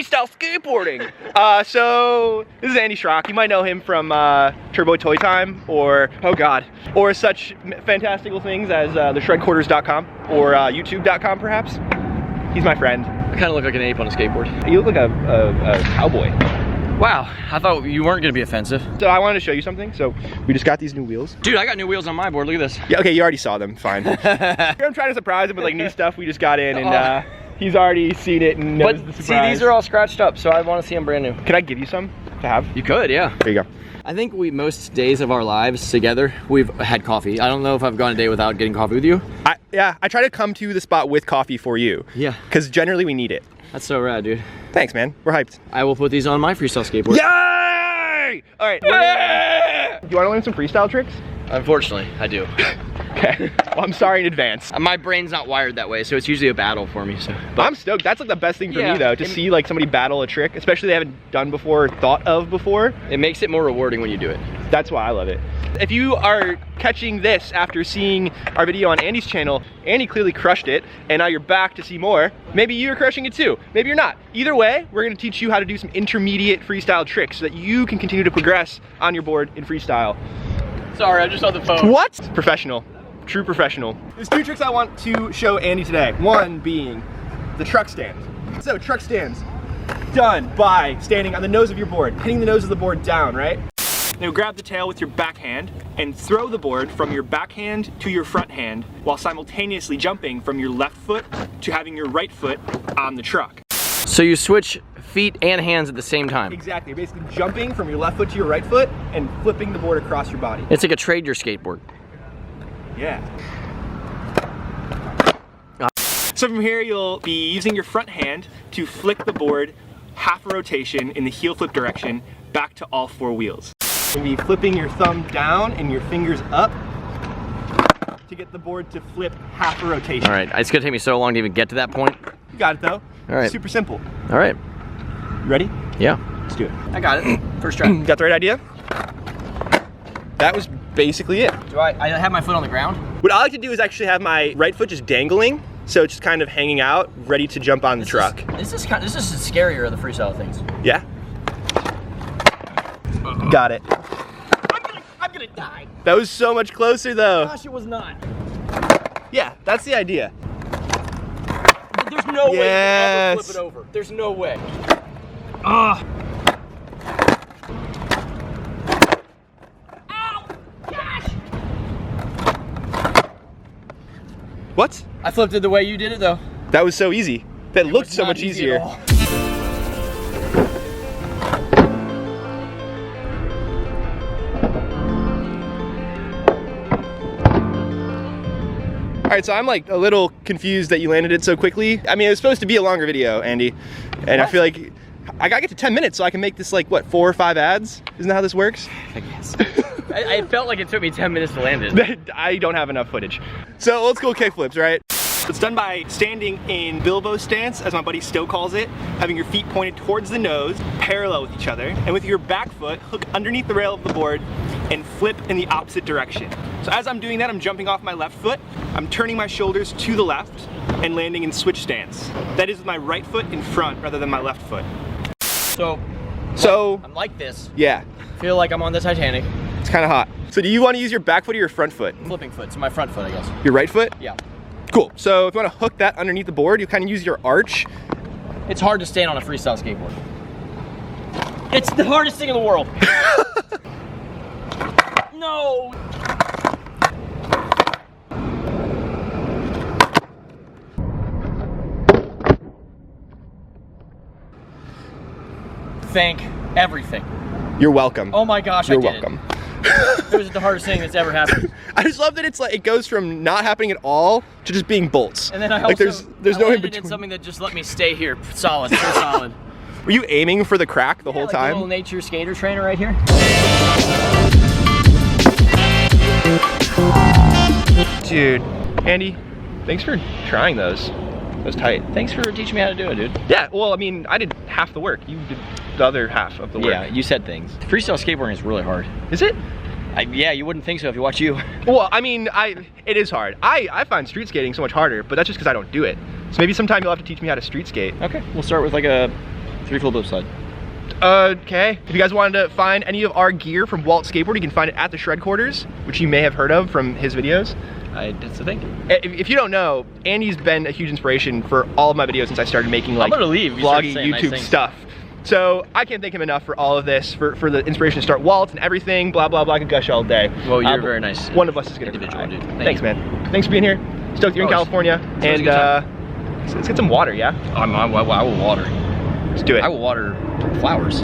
freestyle skateboarding. So this is Andy Schrock. You might know him from Turbo Toy Time or, oh God, or such fantastical things as theshredquarters.com or youtube.com perhaps. He's my friend. I kind of look like an ape on a skateboard. You look like a cowboy. Wow, I thought you weren't gonna be offensive. So I wanted to show you something. So we just got these new wheels. Dude, I got new wheels on my board, look at this. Yeah, okay, you already saw them, fine. I'm trying to surprise him with like new stuff we just got in, and he's already seen it and knows the surprise. See, these are all scratched up, so I want to see them brand new. Can I give you some to have? You could, yeah. There you go. I think most days of our lives together, we've had coffee. I don't know if I've gone a day without getting coffee with you. Yeah, I try to come to the spot with coffee for you. Yeah. Because generally we need it. That's so rad, dude. Thanks, man. We're hyped. I will put these on my freestyle skateboard. Yay! All right. Yeah! You want to learn some freestyle tricks? Unfortunately, I do. Okay. Well, I'm sorry in advance. My brain's not wired that way, so it's usually a battle for me. So, but I'm stoked. That's like the best thing for me though, to see like somebody battle a trick, especially they haven't done before or thought of before. It makes it more rewarding when you do it. That's why I love it. If you are catching this after seeing our video on Andy's channel, Andy clearly crushed it, and now you're back to see more. Maybe you're crushing it too. Maybe you're not. Either way, we're gonna teach you how to do some intermediate freestyle tricks so that you can continue to progress on your board in freestyle. Sorry, I just saw the phone. What? Professional. True professional. There's two tricks I want to show Andy today. One being the truck stand. So truck stands done by standing on the nose of your board, hitting the nose of the board down, right? Now grab the tail with your backhand and throw the board from your backhand to your front hand while simultaneously jumping from your left foot to having your right foot on the truck. So you switch feet and hands at the same time? Exactly. You're basically jumping from your left foot to your right foot and flipping the board across your body. It's like a trade your skateboard. Yeah. So from here you'll be using your front hand to flick the board half a rotation in the heel flip direction back to all four wheels. You'll be flipping your thumb down and your fingers up to get the board to flip half a rotation. All right, it's gonna take me so long to even get to that point. You got it though. All right. Super simple. All right. You ready? Yeah. Let's do it. I got it. First try. Got the right idea? That was basically it. Do I have my foot on the ground? What I like to do is actually have my right foot just dangling, so it's just kind of hanging out, ready to jump on the truck. This is scarier of the freestyle things. Yeah. Got it. I'm gonna die. That was so much closer though. Gosh, it was not. Yeah, that's the idea. There's no way you can ever flip it over. There's no way. Ow! Gosh! What? I flipped it the way you did it though. That was so easy. That looked so much easier. All right, so I'm like a little confused that you landed it so quickly. I mean, it was supposed to be a longer video, Andy. And I feel like I gotta get to 10 minutes so I can make this like, what, 4 or 5 ads? Isn't that how this works? I guess. I felt like it took me 10 minutes to land it. I don't have enough footage. So let's go kickflips, right? It's done by standing in Bilbo stance, as my buddy Stowe calls it, having your feet pointed towards the nose, parallel with each other, and with your back foot, hook underneath the rail of the board and flip in the opposite direction. So as I'm doing that, I'm jumping off my left foot, I'm turning my shoulders to the left, and landing in switch stance. That is with my right foot in front rather than my left foot. So I'm like this. Yeah. Feel like I'm on the Titanic. It's kind of hot. So do you want to use your back foot or your front foot? Flipping foot, so my front foot, I guess. Your right foot? Yeah. Cool. So if you want to hook that underneath the board, you kind of use your arch. It's hard to stand on a freestyle skateboard. It's the hardest thing in the world. No. Thank everything. You're welcome. Oh my gosh, You're I did welcome. It was the hardest thing that's ever happened. I just love that it's like it goes from not happening at all to just being bolts. And then I also like there's no in between. Did something that just let me stay here solid, so solid. Were you aiming for the crack the whole like time? A little nature skater trainer right here. Dude, Andy, thanks for trying those. That was tight. Thanks for teaching me how to do it, dude. Yeah, well, I mean, I did half the work. You did the other half of the work. Yeah, you said things. Freestyle skateboarding is really hard. Is it? Yeah, you wouldn't think so if you watch you. Well, I mean, it is hard. I find street skating so much harder, but that's just because I don't do it. So maybe sometime you'll have to teach me how to street skate. Okay, we'll start with like a 3 full flip slide. Okay. If you guys wanted to find any of our gear from Walt Skateboard, you can find it at the Shred Quarters, which you may have heard of from his videos. That's the thing. If you don't know, Andy's been a huge inspiration for all of my videos since I started making like vloggy YouTube stuff. So I can't thank him enough for all of this, for the inspiration to start Walt and everything, blah, blah, blah. I could gush all day. Well, you're very nice. One of us is gonna individual, dude. Thanks, man. Thanks for being here. Stoked you're in California. And let's get some water, yeah? I will water. Let's do it. I will water flowers.